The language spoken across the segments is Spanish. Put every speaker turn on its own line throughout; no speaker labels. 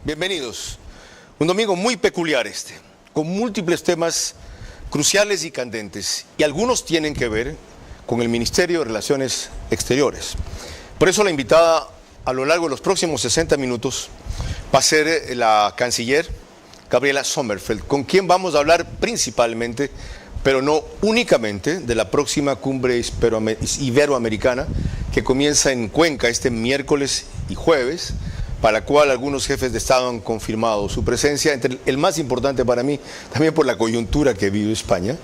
Bienvenidos. Un domingo muy peculiar con múltiples temas cruciales y candentes, y algunos tienen que ver con el Ministerio de Relaciones Exteriores. Por eso la invitada a lo largo de los próximos 60 minutos va a ser la canciller Gabriela Sommerfeld, con quien vamos a hablar principalmente, pero no únicamente, de la próxima cumbre iberoamericana que comienza en Cuenca este miércoles y jueves, para la cual algunos jefes de Estado han confirmado su presencia, entre el más importante para mí, también por la coyuntura que vive España,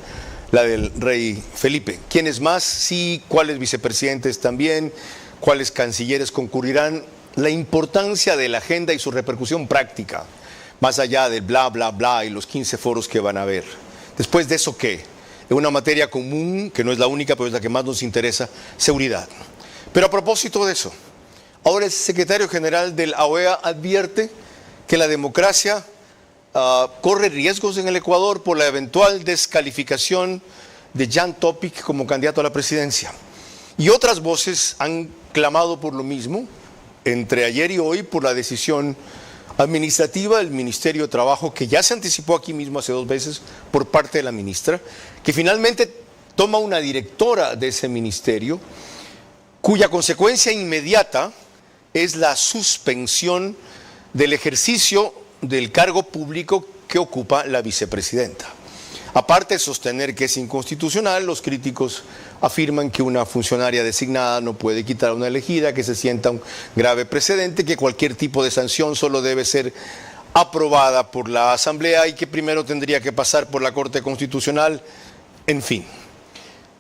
la del rey Felipe. ¿Quiénes más? Sí, ¿cuáles vicepresidentes también? ¿Cuáles cancilleres concurrirán? La importancia de la agenda y su repercusión práctica, más allá del bla, bla, bla y los 15 foros que van a haber. Después de eso, ¿qué? En una materia común, que no es la única, pero es la que más nos interesa, seguridad. Pero a propósito de eso, ahora el secretario general de la OEA advierte que la democracia corre riesgos en el Ecuador por la eventual descalificación de Jan Topic como candidato a la presidencia. Y otras voces han clamado por lo mismo, entre ayer y hoy, por la decisión administrativa del Ministerio de Trabajo, que ya se anticipó aquí mismo hace 2 veces por parte de la ministra, que finalmente toma una directora de ese ministerio, cuya consecuencia inmediata es la suspensión del ejercicio del cargo público que ocupa la vicepresidenta. Aparte de sostener que es inconstitucional, los críticos afirman que una funcionaria designada no puede quitar a una elegida, que se sienta un grave precedente, que cualquier tipo de sanción solo debe ser aprobada por la Asamblea y que primero tendría que pasar por la Corte Constitucional, en fin.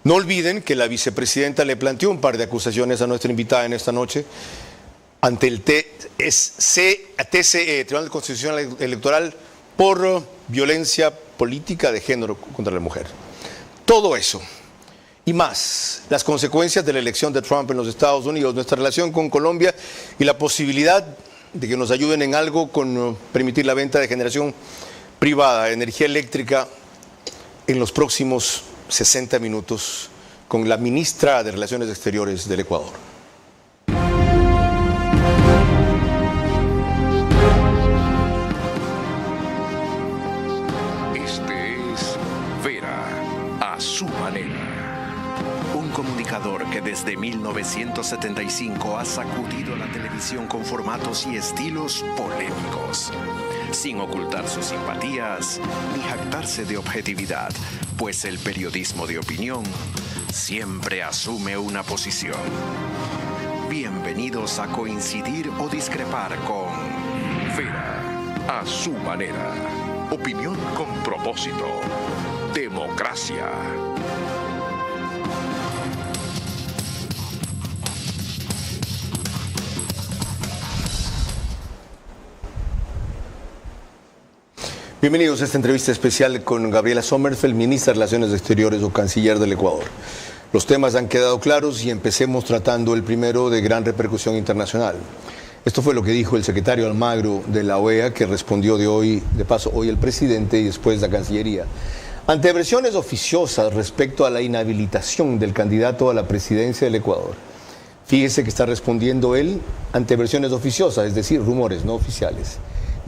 No olviden que la vicepresidenta le planteó un par de acusaciones a nuestra invitada en esta noche ante el TCE, Tribunal Constitucional Electoral, por violencia política de género contra la mujer. Todo eso y más, las consecuencias de la elección de Trump en los Estados Unidos, nuestra relación con Colombia y la posibilidad de que nos ayuden en algo con permitir la venta de generación privada de energía eléctrica en los próximos 60 minutos con la ministra de Relaciones Exteriores del Ecuador.
Comunicador que desde 1975 ha sacudido la televisión con formatos y estilos polémicos, sin ocultar sus simpatías ni jactarse de objetividad, pues el periodismo de opinión siempre asume una posición. Bienvenidos a coincidir o discrepar con Vera a su manera. Opinión con propósito. Democracia.
Bienvenidos a esta entrevista especial con Gabriela Sommerfeld, ministra de Relaciones Exteriores o canciller del Ecuador. Los temas han quedado claros y empecemos tratando el primero de gran repercusión internacional. Esto fue lo que dijo el secretario Almagro de la OEA, que respondió de paso hoy el presidente y después la Cancillería. Ante versiones oficiosas respecto a la inhabilitación del candidato a la presidencia del Ecuador. Fíjese que está respondiendo él ante versiones oficiosas, es decir, rumores no oficiales.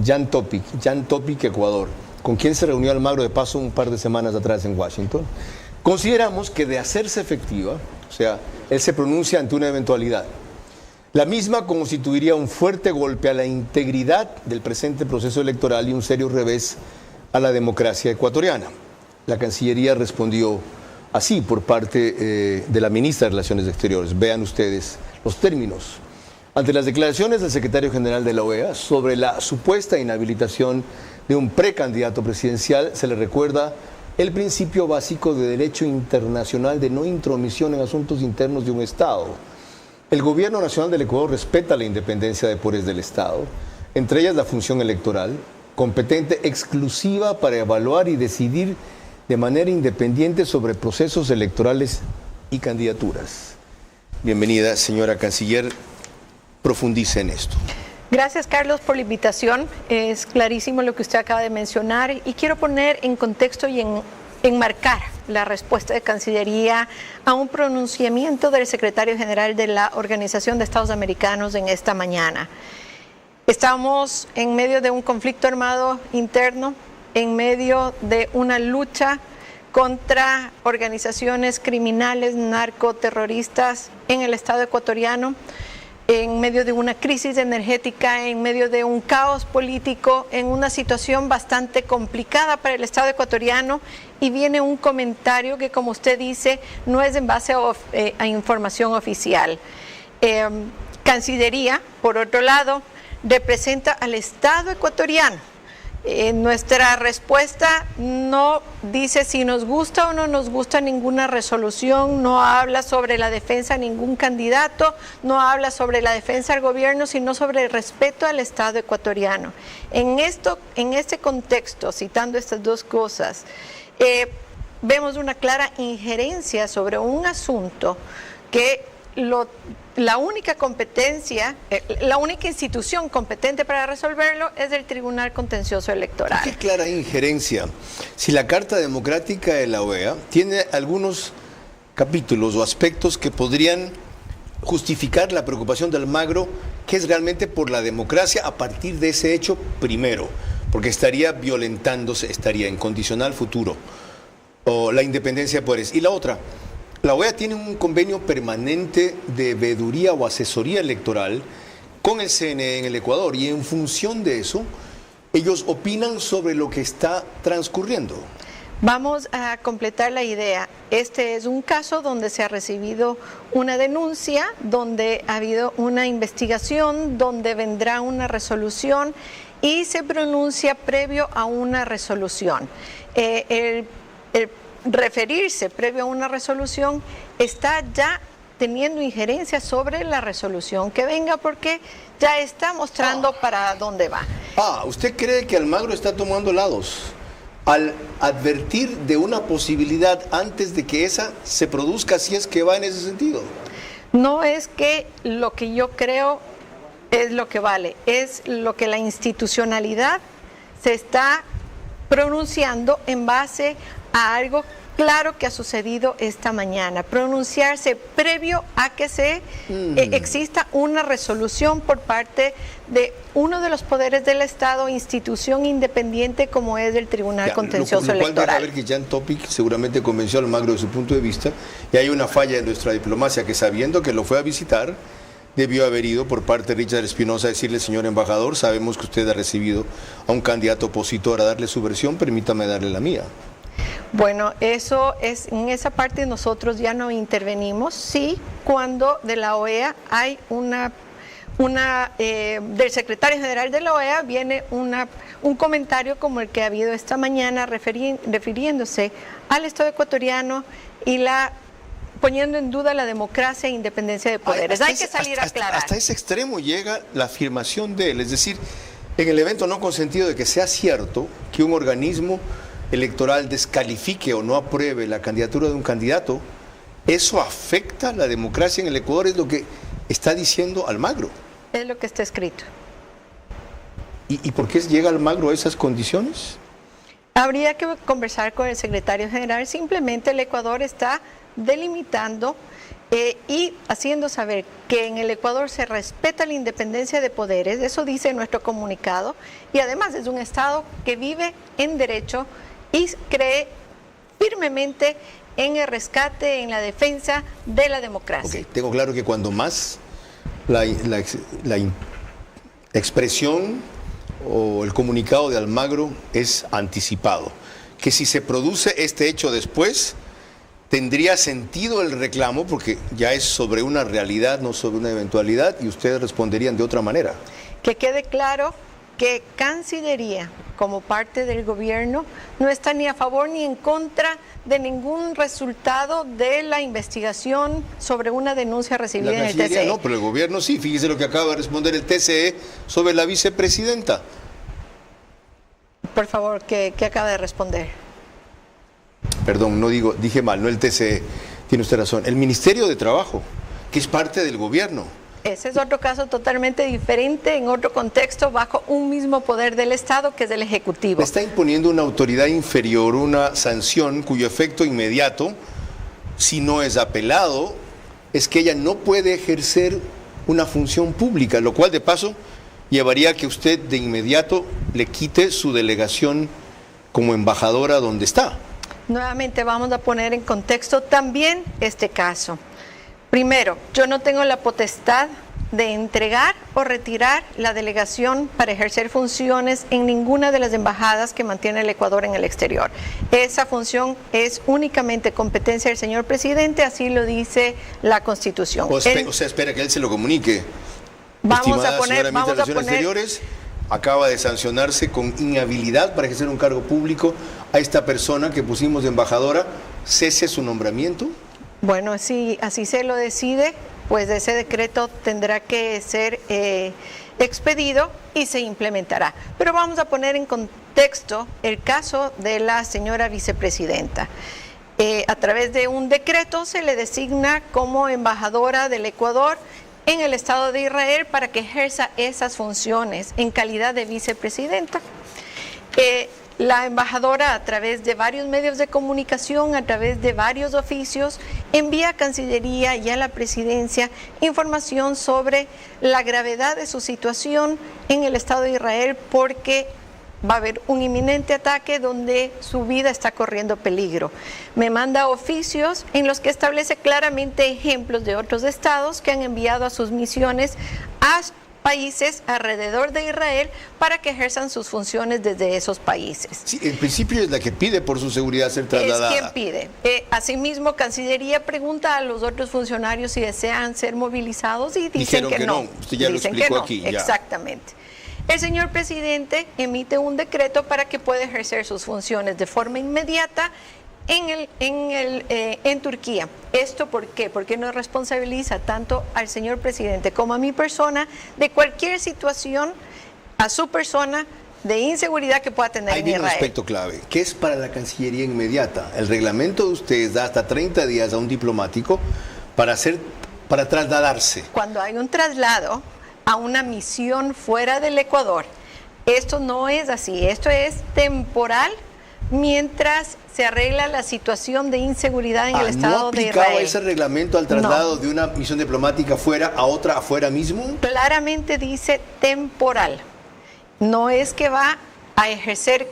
Jan Topic, Ecuador, con quien se reunió Almagro de paso un par de semanas atrás en Washington. Consideramos que de hacerse efectiva, o sea, él se pronuncia ante una eventualidad, la misma constituiría un fuerte golpe a la integridad del presente proceso electoral y un serio revés a la democracia ecuatoriana. La Cancillería respondió así por parte de la ministra de Relaciones Exteriores. Vean ustedes los términos. Ante las declaraciones del secretario general de la OEA sobre la supuesta inhabilitación de un precandidato presidencial, se le recuerda el principio básico de derecho internacional de no intromisión en asuntos internos de un Estado. El Gobierno Nacional del Ecuador respeta la independencia de poderes del Estado, entre ellas la función electoral, competente exclusiva para evaluar y decidir de manera independiente sobre procesos electorales y candidaturas. Bienvenida, señora canciller. Profundice en esto.
Gracias, Carlos, por la invitación. Es clarísimo lo que usted acaba de mencionar y quiero poner en contexto y enmarcar la respuesta de Cancillería a un pronunciamiento del secretario general de la Organización de Estados Americanos en esta mañana. Estamos en medio de un conflicto armado interno, en medio de una lucha contra organizaciones criminales, narcoterroristas en el Estado ecuatoriano, en medio de una crisis energética, en medio de un caos político, en una situación bastante complicada para el Estado ecuatoriano, y viene un comentario que, como usted dice, no es en base a información oficial. Cancillería, por otro lado, representa al Estado ecuatoriano. Nuestra respuesta no dice si nos gusta o no nos gusta ninguna resolución, no habla sobre la defensa a ningún candidato, no habla sobre la defensa al gobierno, sino sobre el respeto al Estado ecuatoriano. En este contexto, citando estas dos cosas, vemos una clara injerencia sobre un asunto que la única competencia, la única institución competente para resolverlo es el Tribunal Contencioso Electoral.
Qué clara injerencia. Si la Carta Democrática de la OEA tiene algunos capítulos o aspectos que podrían justificar la preocupación de Almagro, que es realmente por la democracia a partir de ese hecho primero, porque estaría violentándose, estaría en condicional futuro, o la independencia de poderes. Y la otra, la OEA tiene un convenio permanente de veeduría o asesoría electoral con el CNE en el Ecuador, y en función de eso, ellos opinan sobre lo que está transcurriendo.
Vamos a completar la idea. Este es un caso donde se ha recibido una denuncia, donde ha habido una investigación, donde vendrá una resolución y se pronuncia previo a una resolución. El referirse previo a una resolución está ya teniendo injerencia sobre la resolución que venga, porque ya está mostrando para dónde va.
¿Usted cree que Almagro está tomando lados al advertir de una posibilidad antes de que esa se produzca, si es que va en ese sentido?
No es que lo que yo creo es lo que vale, es lo que la institucionalidad se está pronunciando en base a algo claro que ha sucedido esta mañana. Pronunciarse previo a que exista una resolución por parte de uno de los poderes del Estado, institución independiente como es el Tribunal Contencioso Electoral.
Lo cual deja ver que Jan Topic seguramente convenció a Almagro de su punto de vista, y hay una falla en nuestra diplomacia que, sabiendo que lo fue a visitar, debió haber ido por parte de Richard Espinosa a decirle: señor embajador, sabemos que usted ha recibido a un candidato opositor, a darle su versión, permítame darle la mía.
Bueno, eso es, en esa parte nosotros ya no intervenimos. Sí, cuando de la OEA hay del secretario general de la OEA viene un comentario como el que ha habido esta mañana, refiriéndose al Estado ecuatoriano y poniendo en duda la democracia e independencia de poderes. Hay que salir a aclarar.
Hasta ese extremo llega la afirmación de él, es decir, en el evento no consentido de que sea cierto que un organismo electoral descalifique o no apruebe la candidatura de un candidato, eso afecta la democracia en el Ecuador, es lo que está diciendo Almagro.
Es lo que está escrito.
¿Y por qué llega Almagro a esas condiciones?
Habría que conversar con el secretario general. Simplemente el Ecuador está delimitando y haciendo saber que en el Ecuador se respeta la independencia de poderes, eso dice nuestro comunicado, y además es un Estado que vive en derecho y cree firmemente en el rescate, en la defensa de la democracia.
Ok, tengo claro que cuando más la expresión o el comunicado de Almagro es anticipado, que si se produce este hecho después, tendría sentido el reclamo, porque ya es sobre una realidad, no sobre una eventualidad, y ustedes responderían de otra manera.
Que quede claro que Cancillería, como parte del gobierno, no está ni a favor ni en contra de ningún resultado de la investigación sobre una denuncia recibida en el TCE.
No, pero el gobierno sí. Fíjese lo que acaba de responder el TCE sobre la vicepresidenta.
Por favor, ¿qué acaba de responder?
Perdón, dije mal, no el TCE. Tiene usted razón. El Ministerio de Trabajo, que es parte del gobierno.
Ese es otro caso totalmente diferente, en otro contexto, bajo un mismo poder del Estado, que es el Ejecutivo.
Está imponiendo una autoridad inferior una sanción cuyo efecto inmediato, si no es apelado, es que ella no puede ejercer una función pública, lo cual de paso llevaría a que usted de inmediato le quite su delegación como embajadora donde está.
Nuevamente vamos a poner en contexto también este caso. Primero, yo no tengo la potestad de entregar o retirar la delegación para ejercer funciones en ninguna de las embajadas que mantiene el Ecuador en el exterior. Esa función es únicamente competencia del señor presidente, así lo dice la Constitución.
O sea, espera que él se lo comunique.
Vamos a poner,
Exteriores acaba de sancionarse con inhabilidad para ejercer un cargo público a esta persona que pusimos de embajadora. ¿Cese su nombramiento?
Bueno, si así se lo decide, pues ese decreto tendrá que ser expedido y se implementará. Pero vamos a poner en contexto el caso de la señora vicepresidenta. A través de un decreto se le designa como embajadora del Ecuador en el Estado de Israel para que ejerza esas funciones en calidad de vicepresidenta. La embajadora, a través de varios medios de comunicación, a través de varios oficios, envía a Cancillería y a la Presidencia información sobre la gravedad de su situación en el Estado de Israel, porque va a haber un inminente ataque donde su vida está corriendo peligro. Me manda oficios en los que establece claramente ejemplos de otros estados que han enviado a sus misiones a países alrededor de Israel para que ejerzan sus funciones desde esos países.
Sí, en principio es la que pide por su seguridad ser trasladada.
Es quien pide. Asimismo, Cancillería pregunta a los otros funcionarios si desean ser movilizados y dicen que no.
Usted ya lo explicó aquí. Ya.
Exactamente. El señor presidente emite un decreto para que pueda ejercer sus funciones de forma inmediata en Turquía. ¿Esto por qué? Porque nos responsabiliza tanto al señor presidente como a mi persona de cualquier situación a su persona de inseguridad que pueda tener en Israel.
Hay un aspecto clave, que es para la Cancillería inmediata. El reglamento de ustedes da hasta 30 días a un diplomático para trasladarse.
Cuando hay un traslado a una misión fuera del Ecuador, esto no es así, esto es temporal mientras se arregla la situación de inseguridad en el Estado de Israel. ¿No aplicaba
ese reglamento al traslado de una misión diplomática fuera a otra afuera mismo?
Claramente dice temporal. No es que va a ejercer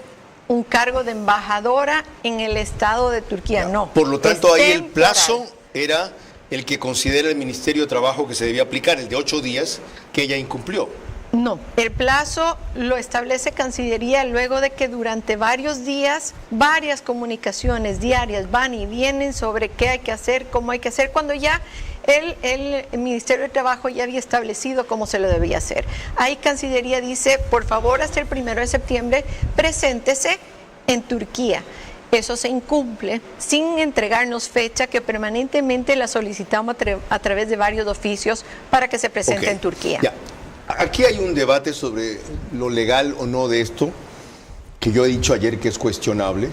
un cargo de embajadora en el Estado de Turquía, no.
Por lo tanto, ahí el plazo era el que considera el Ministerio de Trabajo que se debía aplicar, el de 8 días, que ella incumplió.
No, el plazo lo establece Cancillería luego de que durante varios días, varias comunicaciones diarias van y vienen sobre qué hay que hacer, cómo hay que hacer, cuando ya el Ministerio de Trabajo ya había establecido cómo se lo debía hacer. Ahí Cancillería dice, por favor, hasta el 1 de septiembre, preséntese en Turquía. Eso se incumple sin entregarnos fecha, que permanentemente la solicitamos a través de varios oficios para que se presente en Turquía.
Ya. Aquí hay un debate sobre lo legal o no de esto, que yo he dicho ayer que es cuestionable,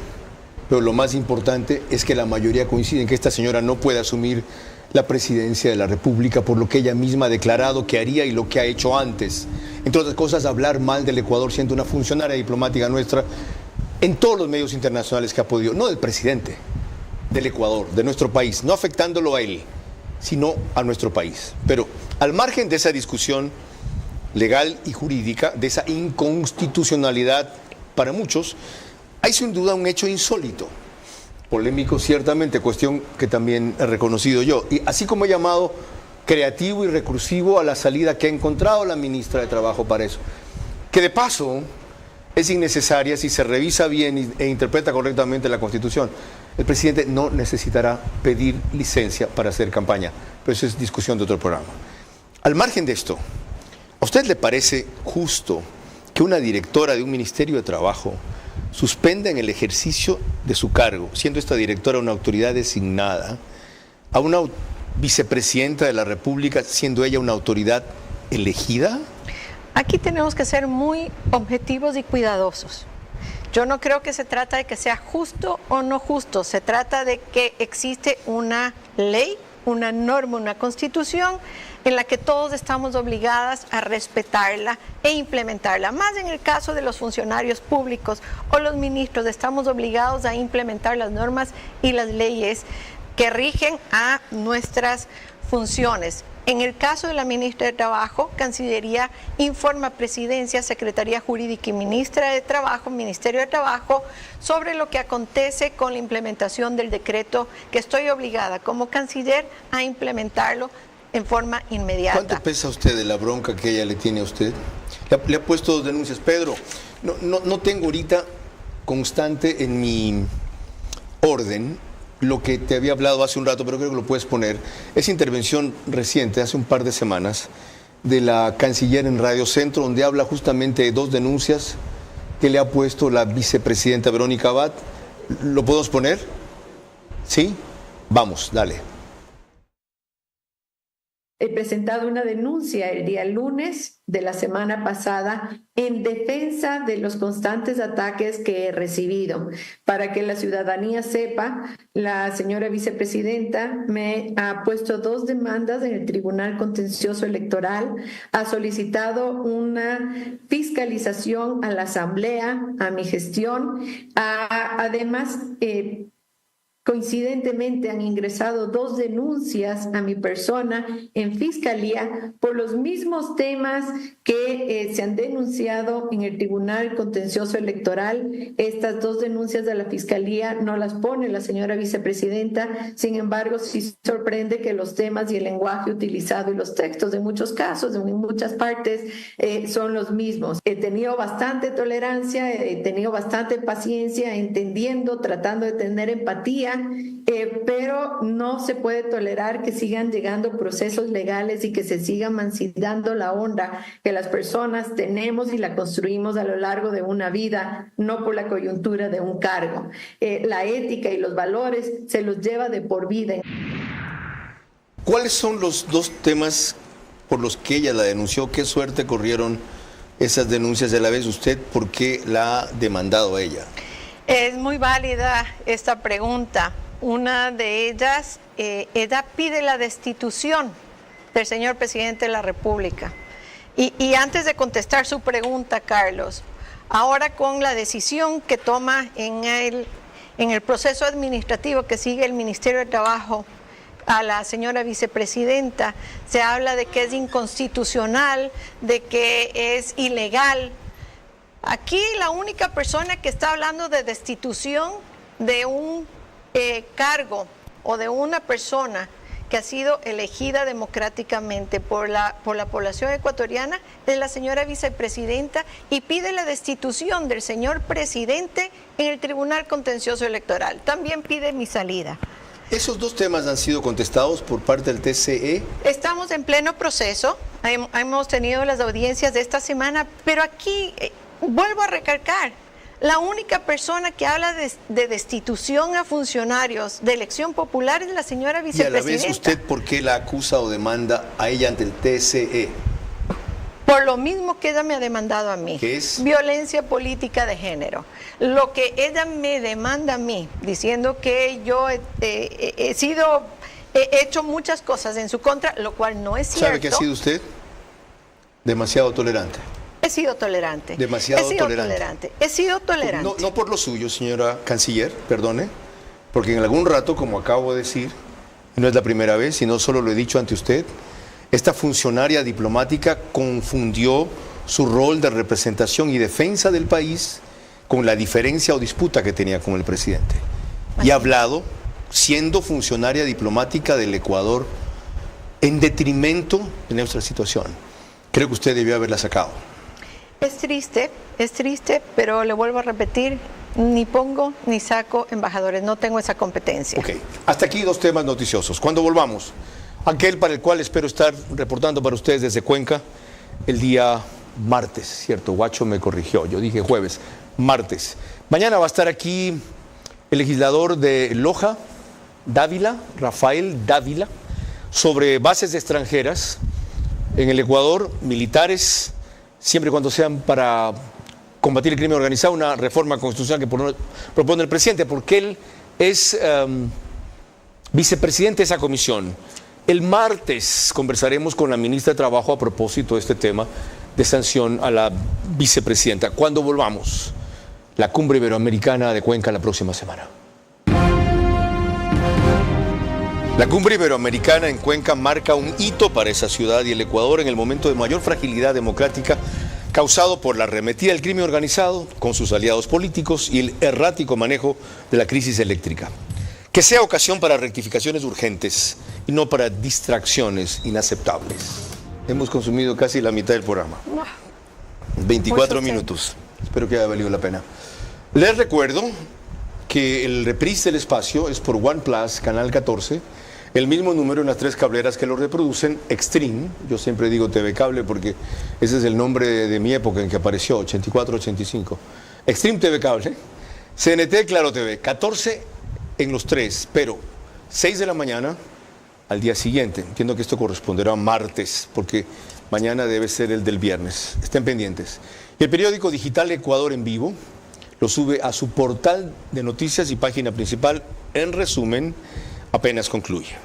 pero lo más importante es que la mayoría coincide en que esta señora no puede asumir la presidencia de la República por lo que ella misma ha declarado que haría y lo que ha hecho antes. Entre otras cosas, hablar mal del Ecuador siendo una funcionaria diplomática nuestra en todos los medios internacionales que ha podido, no del presidente, del Ecuador, de nuestro país, no afectándolo a él, sino a nuestro país. Pero al margen de esa discusión legal y jurídica, de esa inconstitucionalidad para muchos, hay sin duda un hecho insólito, polémico ciertamente, cuestión que también he reconocido yo, y así como he llamado creativo y recursivo a la salida que ha encontrado la ministra de Trabajo para eso, que de paso es innecesaria si se revisa bien e interpreta correctamente la Constitución. El presidente no necesitará pedir licencia para hacer campaña, pero eso es discusión de otro programa. Al margen de esto, ¿a usted le parece justo que una directora de un Ministerio de Trabajo suspenda en el ejercicio de su cargo, siendo esta directora una autoridad designada, a una vicepresidenta de la República, siendo ella una autoridad elegida?
Aquí tenemos que ser muy objetivos y cuidadosos. Yo no creo que se trata de que sea justo o no justo, se trata de que existe una ley, una norma, una constitución en la que todos estamos obligados a respetarla e implementarla. Más en el caso de los funcionarios públicos o los ministros, estamos obligados a implementar las normas y las leyes que rigen a nuestras funciones. En el caso de la ministra de Trabajo, Cancillería informa a Presidencia, Secretaría Jurídica y Ministerio de Trabajo sobre lo que acontece con la implementación del decreto, que estoy obligada como canciller a implementarlo en forma inmediata.
¿Cuánto pesa usted de la bronca que ella le tiene a usted? Le ha puesto 2 denuncias. Pedro, no tengo ahorita constante en mi orden lo que te había hablado hace un rato, pero creo que lo puedes poner. Esa intervención reciente, hace un par de semanas, de la canciller en Radio Centro, donde habla justamente de 2 denuncias que le ha puesto la vicepresidenta Verónica Abad. ¿Lo podemos poner? ¿Sí? Vamos, dale.
He presentado una denuncia el día lunes de la semana pasada en defensa de los constantes ataques que he recibido. Para que la ciudadanía sepa, la señora vicepresidenta me ha puesto 2 demandas en el Tribunal Contencioso Electoral, ha solicitado una fiscalización a la Asamblea, a mi gestión, además coincidentemente han ingresado 2 denuncias a mi persona en Fiscalía por los mismos temas que se han denunciado en el Tribunal Contencioso Electoral. Estas 2 denuncias de la Fiscalía no las pone la señora vicepresidenta, sin embargo sí sorprende que los temas y el lenguaje utilizado y los textos de muchos casos, en muchas partes, son los mismos. He tenido bastante tolerancia, he tenido bastante paciencia, entendiendo, tratando de tener empatía, pero no se puede tolerar que sigan llegando procesos legales y que se siga mancillando la honra que las personas tenemos y la construimos a lo largo de una vida, no por la coyuntura de un cargo. La ética y los valores se los lleva de por vida.
¿Cuáles son los 2 temas por los que ella la denunció? ¿Qué suerte corrieron esas denuncias de la vez usted? ¿Por qué la ha demandado a ella?
Es muy válida esta pregunta. Una de ellas, ella pide la destitución del señor presidente de la República. Y antes de contestar su pregunta, Carlos, ahora con la decisión que toma en el proceso administrativo que sigue el Ministerio de Trabajo a la señora vicepresidenta, se habla de que es inconstitucional, de que es ilegal. Aquí la única persona que está hablando de destitución de un cargo o de una persona que ha sido elegida democráticamente por la población ecuatoriana es la señora vicepresidenta, y pide la destitución del señor presidente en el Tribunal Contencioso Electoral. También pide mi salida.
¿Esos 2 temas han sido contestados por parte del TCE? Estamos en pleno proceso.
Hemos tenido las audiencias de esta semana, pero aquí vuelvo a recalcar, la única persona que habla de destitución a funcionarios de elección popular es la señora vicepresidenta.
Y a la vez, ¿usted por qué la acusa o demanda a ella ante el TCE?
Por lo mismo que ella me ha demandado a mí.
¿Qué es?
Violencia política de género. Lo que ella me demanda a mí, diciendo que yo he hecho muchas cosas en su contra, lo cual no es cierto.
¿Sabe que ha sido usted? Demasiado tolerante.
He sido tolerante.
Demasiado tolerante.
He sido tolerante.
No por lo suyo, señora canciller, perdone, porque en algún rato, como acabo de decir, no es la primera vez, y no solo lo he dicho ante usted, esta funcionaria diplomática confundió su rol de representación y defensa del país con la diferencia o disputa que tenía con el presidente. Y ha hablado, siendo funcionaria diplomática del Ecuador, en detrimento de nuestra situación. Creo que usted debió haberla sacado.
Es triste, pero le vuelvo a repetir, ni pongo ni saco embajadores, no tengo esa competencia.
Ok, hasta aquí 2 temas noticiosos. Cuando volvamos, aquel para el cual espero estar reportando para ustedes desde Cuenca el día martes, ¿cierto? Guacho me corrigió, yo dije jueves, martes. Mañana va a estar aquí el legislador de Loja, Dávila, Rafael Dávila, sobre bases extranjeras en el Ecuador, militares, siempre y cuando sean para combatir el crimen organizado, una reforma constitucional que propone el presidente, porque él es vicepresidente de esa comisión. El martes conversaremos con la ministra de Trabajo a propósito de este tema de sanción a la vicepresidenta. Cuando volvamos, la Cumbre Iberoamericana de Cuenca la próxima semana. La cumbre iberoamericana en Cuenca marca un hito para esa ciudad y el Ecuador en el momento de mayor fragilidad democrática causado por la arremetida del crimen organizado con sus aliados políticos y el errático manejo de la crisis eléctrica. Que sea ocasión para rectificaciones urgentes y no para distracciones inaceptables. Hemos consumido casi la mitad del programa. 24 minutos. Espero que haya valido la pena. Les recuerdo que el reprise del espacio es por OnePlus, Canal 14, el mismo número en las 3 cableras que lo reproducen, Extreme, yo siempre digo TV Cable porque ese es el nombre de mi época en que apareció, 84-85. Extreme TV Cable, CNT, Claro TV, 14 en los 3, pero 6 de la mañana al día siguiente. Entiendo que esto corresponderá a martes, porque mañana debe ser el del viernes. Estén pendientes. Y el periódico digital Ecuador en Vivo lo sube a su portal de noticias y página principal. En resumen, apenas concluye.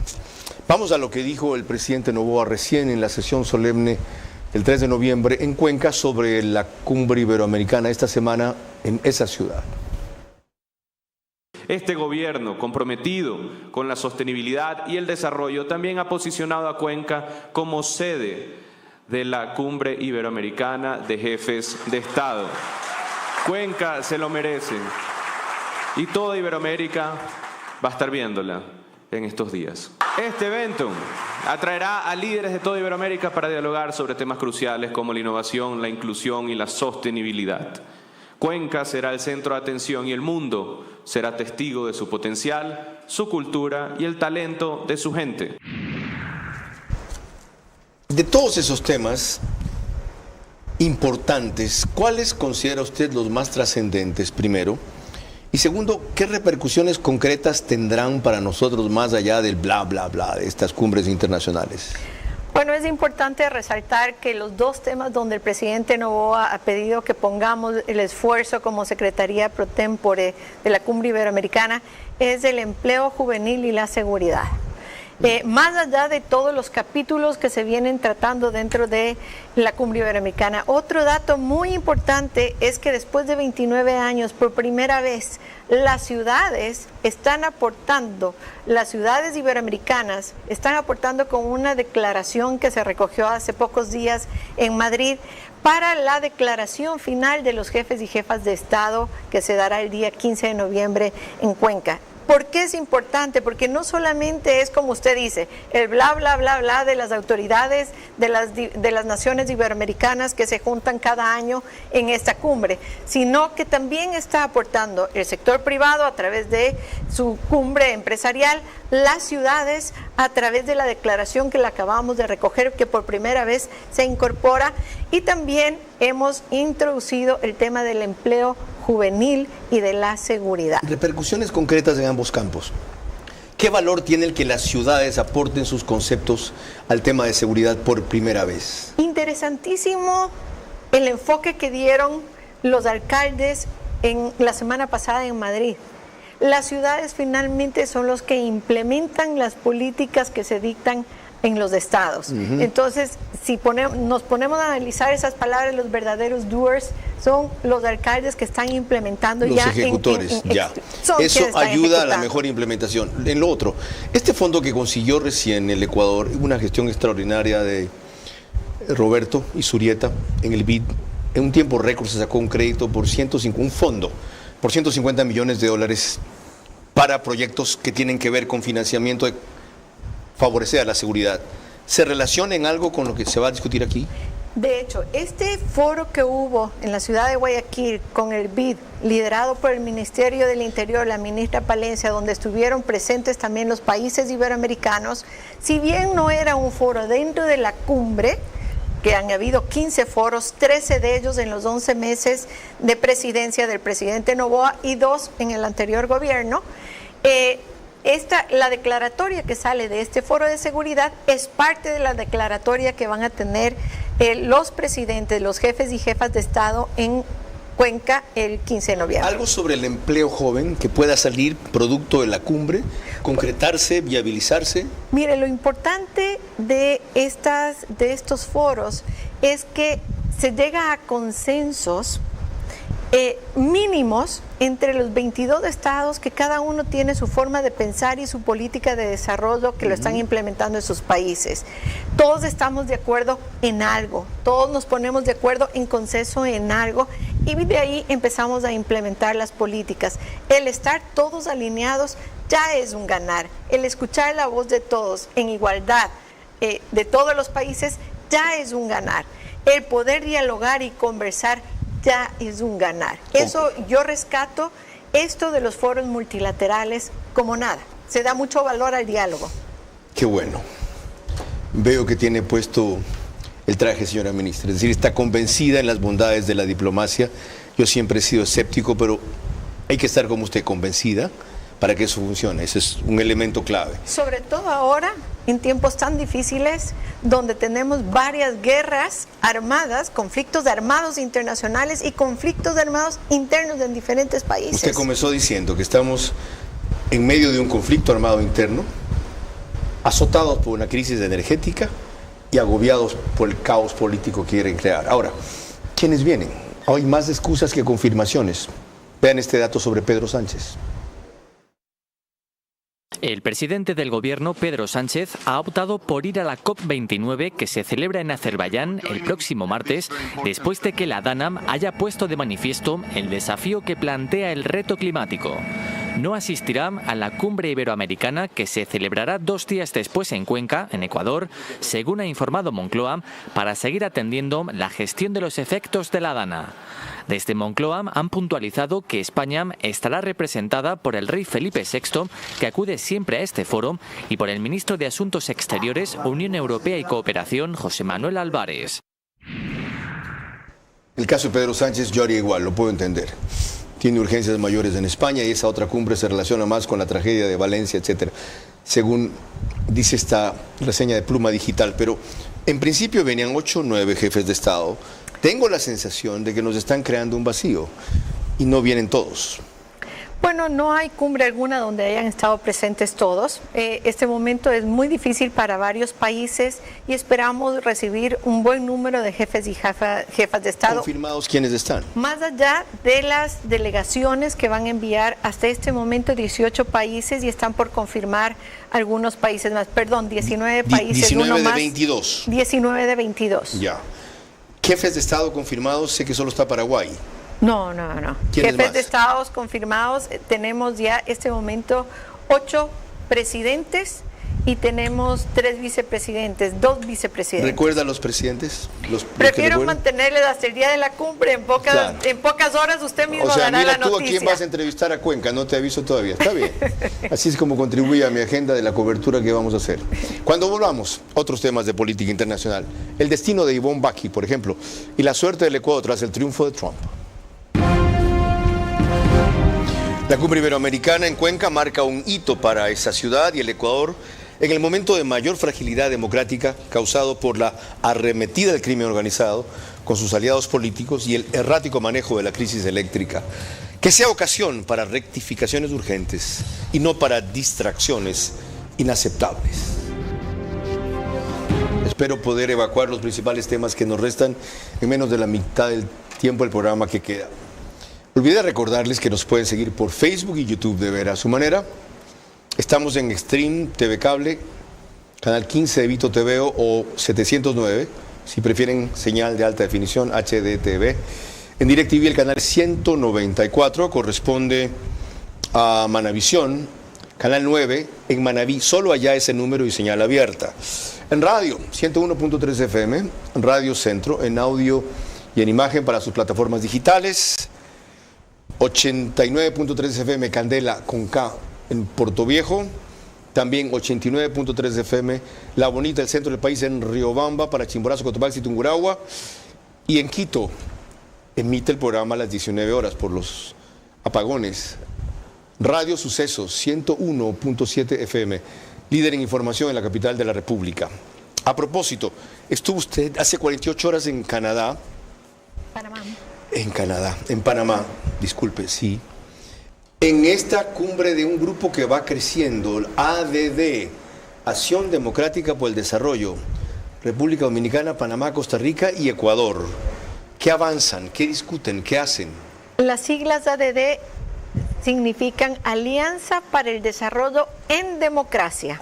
Vamos a lo que dijo el presidente Noboa recién en la sesión solemne el 3 de noviembre en Cuenca sobre la cumbre iberoamericana esta semana en esa ciudad.
Este gobierno, comprometido con la sostenibilidad y el desarrollo, también ha posicionado a Cuenca como sede de la cumbre iberoamericana de jefes de Estado. Cuenca se lo merece y toda Iberoamérica va a estar viéndola en estos días. Este evento atraerá a líderes de toda Iberoamérica para dialogar sobre temas cruciales como la innovación, la inclusión y la sostenibilidad. Cuenca será el centro de atención y el mundo será testigo de su potencial, su cultura y el talento de su gente.
De todos esos temas importantes, ¿cuáles considera usted los más trascendentes, primero? Y segundo, ¿qué repercusiones concretas tendrán para nosotros más allá del bla, bla, bla de estas cumbres internacionales?
Bueno, es importante resaltar que los dos temas donde el presidente Noboa ha pedido que pongamos el esfuerzo como Secretaría Pro Tempore de la Cumbre Iberoamericana es el empleo juvenil y la seguridad. Más allá de todos los capítulos que se vienen tratando dentro de la Cumbre Iberoamericana, otro dato muy importante es que después de 29 años, por primera vez, las ciudades están aportando, las ciudades iberoamericanas están aportando con una declaración que se recogió hace pocos días en Madrid para la declaración final de los jefes y jefas de Estado que se dará el día 15 de noviembre en Cuenca. ¿Por qué es importante? Porque no solamente es, como usted dice, el bla, bla, bla, bla de las autoridades de las naciones iberoamericanas que se juntan cada año en esta cumbre, sino que también está aportando el sector privado a través de su cumbre empresarial, las ciudades a través de la declaración que la acabamos de recoger, que por primera vez se incorpora, y también hemos introducido el tema del empleo juvenil y de la seguridad.
Repercusiones concretas en ambos campos. ¿Qué valor tiene el que las ciudades aporten sus conceptos al tema de seguridad por primera vez?
Interesantísimo el enfoque que dieron los alcaldes en la semana pasada en Madrid. Las ciudades finalmente son los que implementan las políticas que se dictan en los estados. Entonces, si nos ponemos a analizar esas palabras, los verdaderos doers son los alcaldes que están implementando
los
ya.
Los ejecutores, ya. Eso ayuda a la mejor implementación. En lo otro, este fondo que consiguió recién el Ecuador, una gestión extraordinaria de Roberto Isurieta en el BID, en un tiempo récord se sacó un crédito por un fondo por $150 millones para proyectos que tienen que ver con financiamiento de favorecer a la seguridad. ¿Se relaciona en algo con lo que se va a discutir aquí?
De hecho, este foro que hubo en la ciudad de Guayaquil con el BID, liderado por el Ministerio del Interior, la ministra Palencia, donde estuvieron presentes también los países iberoamericanos, si bien no era un foro dentro de la cumbre, que han habido 15 foros, 13 de ellos en los 11 meses de presidencia del presidente Noboa y 2 en el anterior gobierno, la declaratoria que sale de este foro de seguridad es parte de la declaratoria que van a tener los presidentes, los jefes y jefas de Estado en Cuenca el 15 de noviembre.
¿Algo sobre el empleo joven que pueda salir producto de la cumbre, concretarse, viabilizarse?
Mire, lo importante de estos foros es que se llega a consensos mínimos entre los 22 estados, que cada uno tiene su forma de pensar y su política de desarrollo que lo están implementando en sus países. Todos estamos de acuerdo en algo, todos nos ponemos de acuerdo en consenso en algo y de ahí empezamos a implementar las políticas. El estar todos alineados ya es un ganar. El escuchar la voz de todos en igualdad de todos los países ya es un ganar. El poder dialogar y conversar ya es un ganar. Eso yo rescato esto de los foros multilaterales como nada. Se da mucho valor al diálogo.
Qué bueno. Veo que tiene puesto el traje, señora ministra. Es decir, está convencida en las bondades de la diplomacia. Yo siempre he sido escéptico, pero hay que estar como usted, convencida, para que eso funcione. Ese es un elemento clave.
Sobre todo ahora, en tiempos tan difíciles, donde tenemos varias guerras armadas, conflictos armados internacionales y conflictos armados internos en diferentes países.
Usted comenzó diciendo que estamos en medio de un conflicto armado interno, azotados por una crisis energética y agobiados por el caos político que quieren crear. Ahora, ¿quiénes vienen? Hay más excusas que confirmaciones. Vean este dato sobre Pedro Sánchez.
El presidente del gobierno, Pedro Sánchez, ha optado por ir a la COP29 que se celebra en Azerbaiyán el próximo martes, después de que la DANAM haya puesto de manifiesto el desafío que plantea el reto climático. No asistirá a la cumbre iberoamericana que se celebrará 2 días después en Cuenca, en Ecuador, según ha informado Moncloa, para seguir atendiendo la gestión de los efectos de la DANA. Desde Moncloa han puntualizado que España estará representada por el rey Felipe VI, que acude siempre a este foro, y por el ministro de Asuntos Exteriores, Unión Europea y Cooperación, José Manuel Álvarez.
El caso de Pedro Sánchez yo haría igual, lo puedo entender. Tiene urgencias mayores en España y esa otra cumbre se relaciona más con la tragedia de Valencia, etcétera, según dice esta reseña de Pluma Digital. Pero en principio venían 8 o 9 jefes de Estado. Tengo la sensación de que nos están creando un vacío y no vienen todos.
Bueno, no hay cumbre alguna donde hayan estado presentes todos. Este momento es muy difícil para varios países y esperamos recibir un buen número de jefes y jefas de Estado.
¿Confirmados quiénes están?
Más allá de las delegaciones que van a enviar hasta este momento 18 países y están por confirmar algunos países más. Perdón, 19 países.
19
uno
de
más,
22.
19 de 22.
Ya. Jefes de Estado confirmados, sé que solo está Paraguay.
No. Jefes de Estados confirmados, tenemos ya este momento 8 presidentes y tenemos 3 vicepresidentes, 2 vicepresidentes.
¿Recuerda a los presidentes?
Prefiero mantenerles hasta el día de la cumbre, en pocas horas usted mismo dará la noticia.
Tú a quién vas a entrevistar a Cuenca, no te aviso todavía, está bien. Así es como contribuye a mi agenda de la cobertura que vamos a hacer. Cuando volvamos, otros temas de política internacional. El destino de Ivonne Bacchi, por ejemplo, y la suerte del Ecuador tras el triunfo de Trump. La cumbre iberoamericana en Cuenca marca un hito para esa ciudad y el Ecuador en el momento de mayor fragilidad democrática causado por la arremetida del crimen organizado con sus aliados políticos y el errático manejo de la crisis eléctrica. Que sea ocasión para rectificaciones urgentes y no para distracciones inaceptables. Espero poder evacuar los principales temas que nos restan en menos de la mitad del tiempo del programa que queda. Olvidé recordarles que nos pueden seguir por Facebook y YouTube de Ver a su manera. Estamos en Extreme TV Cable, canal 15 de Vito TV o 709, si prefieren señal de alta definición, HDTV. En DirecTV el canal 194 corresponde a Manavisión, canal 9, en Manaví, solo allá ese número y señal abierta. En radio, 101.3 FM, Radio Centro, en audio y en imagen para sus plataformas digitales. 89.3 FM Candela con K en Puerto Viejo, también 89.3 FM La Bonita, el centro del país, en Riobamba para Chimborazo, Cotopaxi y Tungurahua, y en Quito emite el programa a las 19 horas por los apagones. Radio Sucesos 101.7 FM, líder en información en la capital de la República. A propósito, estuvo usted hace 48 horas en Canadá. En Panamá, disculpe, sí. En esta cumbre de un grupo que va creciendo, el ADD, Acción Democrática por el Desarrollo, República Dominicana, Panamá, Costa Rica y Ecuador. ¿Qué avanzan? ¿Qué discuten? ¿Qué hacen?
Las siglas ADD significan Alianza para el Desarrollo en Democracia.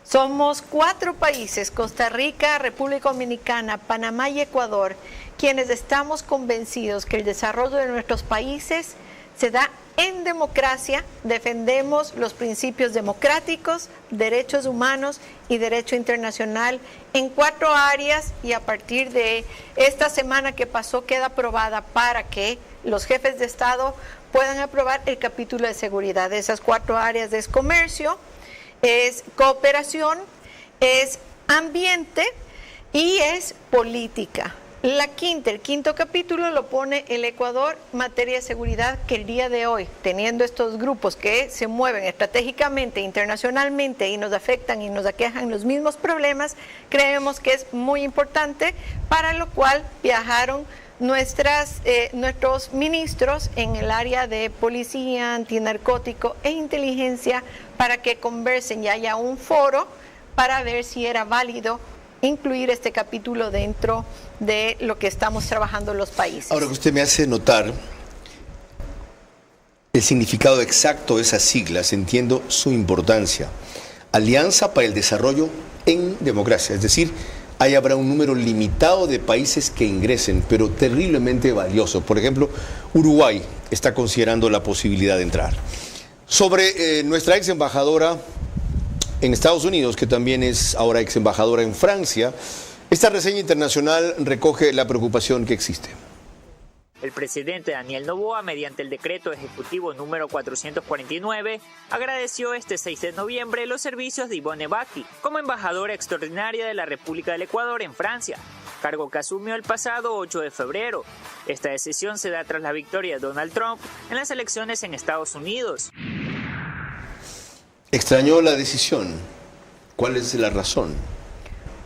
Somos 4 países, Costa Rica, República Dominicana, Panamá y Ecuador, quienes estamos convencidos que el desarrollo de nuestros países se da en democracia. Defendemos los principios democráticos, derechos humanos y derecho internacional en 4 áreas, y a partir de esta semana que pasó queda aprobada para que los jefes de Estado puedan aprobar el capítulo de seguridad. Esas 4 áreas es comercio, es cooperación, es ambiente y es política. El quinto capítulo lo pone el Ecuador, materia de seguridad, que el día de hoy, teniendo estos grupos que se mueven estratégicamente, internacionalmente y nos afectan y nos aquejan los mismos problemas, creemos que es muy importante, para lo cual viajaron nuestros ministros en el área de policía, antinarcótico e inteligencia para que conversen y haya un foro para ver si era válido incluir este capítulo dentro de lo que estamos trabajando los países.
Ahora que usted me hace notar el significado exacto de esas siglas, entiendo su importancia. Alianza para el Desarrollo en Democracia, es decir, ahí habrá un número limitado de países que ingresen, pero terriblemente valioso. Por ejemplo, Uruguay está considerando la posibilidad de entrar. Sobre nuestra ex embajadora en Estados Unidos, que también es ahora ex embajadora en Francia, esta reseña internacional recoge la preocupación que existe.
El presidente Daniel Noboa, mediante el decreto ejecutivo número 449, agradeció este 6 de noviembre los servicios de Ivonne Bacchi como embajadora extraordinaria de la República del Ecuador en Francia, cargo que asumió el pasado 8 de febrero. Esta decisión se da tras la victoria de Donald Trump en las elecciones en Estados Unidos.
¿Extrañó la decisión? ¿Cuál es la razón?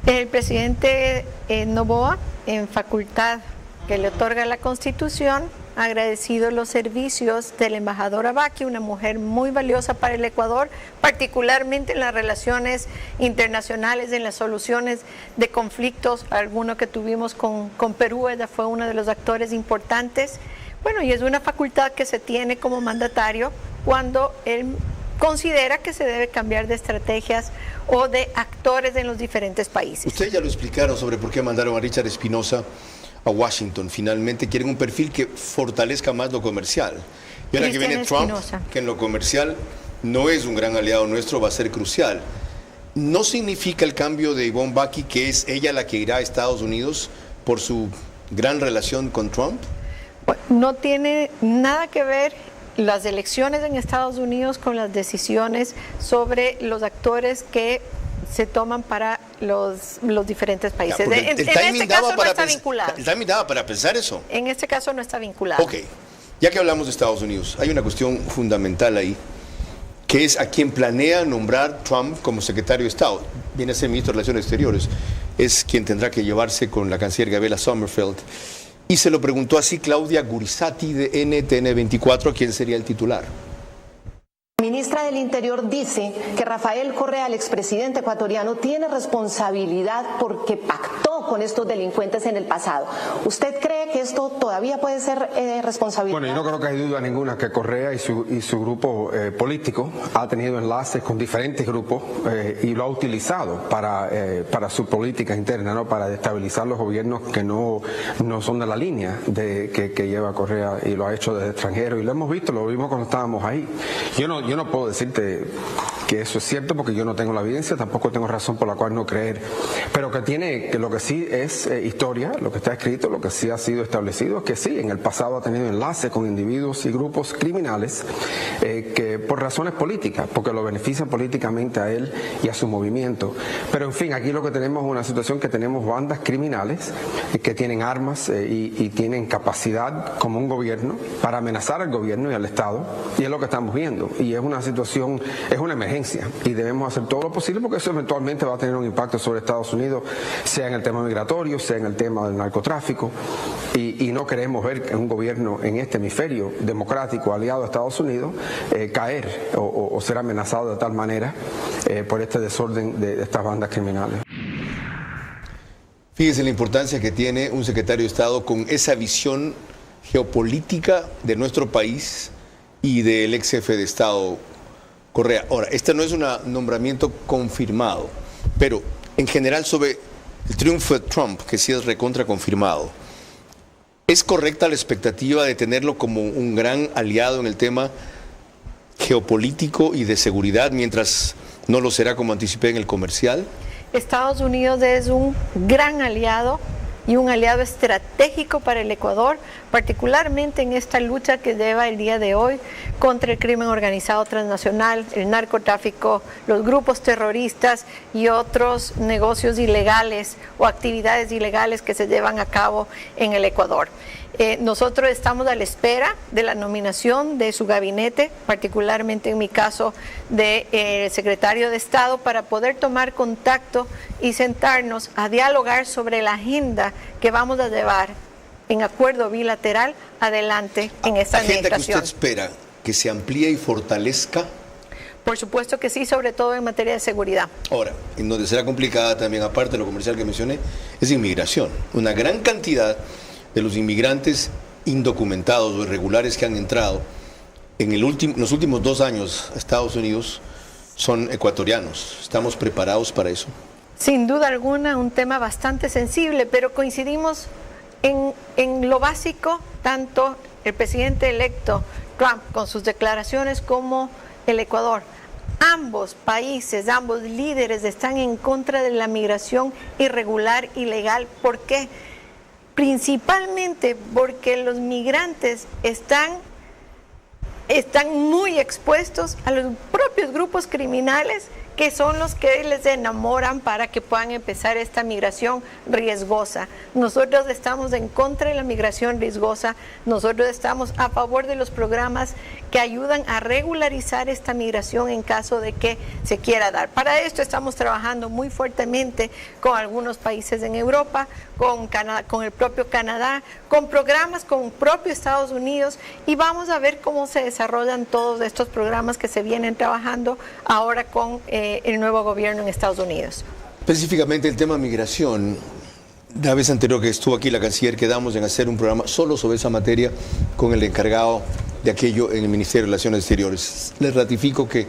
El presidente Noboa, en facultad que le otorga la Constitución, ha agradecido los servicios de la embajadora Bacchi, una mujer muy valiosa para el Ecuador, particularmente en las relaciones internacionales, en las soluciones de conflictos, alguno que tuvimos con Perú. Ella fue uno de los actores importantes. Bueno, y es una facultad que se tiene como mandatario cuando él considera que se debe cambiar de estrategias o de actores en los diferentes países.
Ustedes ya lo explicaron sobre por qué mandaron a Richard Espinosa a Washington. Finalmente quieren un perfil que fortalezca más lo comercial. Y ahora que viene Trump, que en lo comercial no es un gran aliado nuestro, va a ser crucial. ¿No significa el cambio de Ivonne Bacchi que es ella la que irá a Estados Unidos por su gran relación con Trump?
No tiene nada que ver las elecciones en Estados Unidos con las decisiones sobre los actores que se toman para los diferentes países.
Ya,
en este caso no está vinculado.
El timing daba para pensar eso.
En este caso no está vinculado.
Ok, ya que hablamos de Estados Unidos, hay una cuestión fundamental ahí, que es a quien planea nombrar Trump como secretario de Estado. Viene a ser ministro de Relaciones Exteriores. Es quien tendrá que llevarse con la canciller Gabriela Sommerfeld. Y se lo preguntó así Claudia Gurizati de NTN24, ¿quién sería el titular?
La ministra del Interior dice que Rafael Correa, el expresidente ecuatoriano, tiene responsabilidad porque pactó con estos delincuentes en el pasado. ¿Usted cree que esto todavía puede ser responsabilidad?
Bueno, yo no creo que hay duda ninguna que Correa y su grupo político ha tenido enlaces con diferentes grupos y lo ha utilizado para su política interna, ¿no? Para destabilizar los gobiernos que no son de la línea que lleva Correa, y lo ha hecho desde extranjero, y lo hemos visto, lo vimos cuando estábamos ahí. Yo no puedo decirte que eso es cierto porque yo no tengo la evidencia, tampoco tengo razón por la cual no creer, pero que lo que sí es historia, lo que está escrito, lo que sí ha sido establecido es que sí, en el pasado ha tenido enlace con individuos y grupos criminales que por razones políticas, porque lo benefician políticamente a él y a su movimiento. Pero en fin, aquí lo que tenemos es una situación que tenemos bandas criminales que tienen armas y tienen capacidad como un gobierno para amenazar al gobierno y al Estado, y es lo que estamos viendo. Y es una situación, es una emergencia, y debemos hacer todo lo posible porque eso eventualmente va a tener un impacto sobre Estados Unidos, sea en el tema migratorio, sea en el tema del narcotráfico, y no queremos ver que un gobierno en este hemisferio democrático aliado a Estados Unidos caer o ser amenazado de tal manera por este desorden de estas bandas criminales.
Fíjese la importancia que tiene un secretario de Estado con esa visión geopolítica de nuestro país y del ex jefe de Estado Correa. Ahora, este no es un nombramiento confirmado, pero en general sobre el triunfo de Trump, que sí es recontra confirmado, ¿es correcta la expectativa de tenerlo como un gran aliado en el tema geopolítico y de seguridad, mientras no lo será, como anticipé, en el comercial?
Estados Unidos es un gran aliado y un aliado estratégico para el Ecuador, particularmente en esta lucha que lleva el día de hoy contra el crimen organizado transnacional, el narcotráfico, los grupos terroristas y otros negocios ilegales o actividades ilegales que se llevan a cabo en el Ecuador. Nosotros estamos a la espera de la nominación de su gabinete, particularmente en mi caso del secretario de Estado, para poder tomar contacto y sentarnos a dialogar sobre la agenda que vamos a llevar en acuerdo bilateral adelante en esta administración.
¿Agenda que usted espera que se amplíe y fortalezca?
Por supuesto que sí, sobre todo en materia de seguridad.
Ahora, en donde será complicada también, aparte de lo comercial que mencioné, es inmigración. Una gran cantidad de los inmigrantes indocumentados o irregulares que han entrado en los últimos 2 años a Estados Unidos son ecuatorianos. ¿Estamos preparados para eso?
Sin duda alguna, un tema bastante sensible, pero coincidimos en lo básico, tanto el presidente electo Trump con sus declaraciones como el Ecuador. Ambos países, ambos líderes están en contra de la migración irregular, ilegal. ¿Por qué? Principalmente porque los migrantes están muy expuestos a los propios grupos criminales, que son los que les enamoran para que puedan empezar esta migración riesgosa. Nosotros estamos en contra de la migración riesgosa, nosotros estamos a favor de los programas que ayudan a regularizar esta migración en caso de que se quiera dar. Para esto estamos trabajando muy fuertemente con algunos países en Europa, con Canadá, con el propio Canadá, con programas con el propio Estados Unidos, y vamos a ver cómo se desarrollan todos estos programas que se vienen trabajando ahora con el nuevo gobierno en Estados Unidos.
Específicamente el tema migración. La vez anterior que estuvo aquí la canciller, quedamos en hacer un programa solo sobre esa materia con el encargado de aquello en el Ministerio de Relaciones Exteriores. Les ratifico que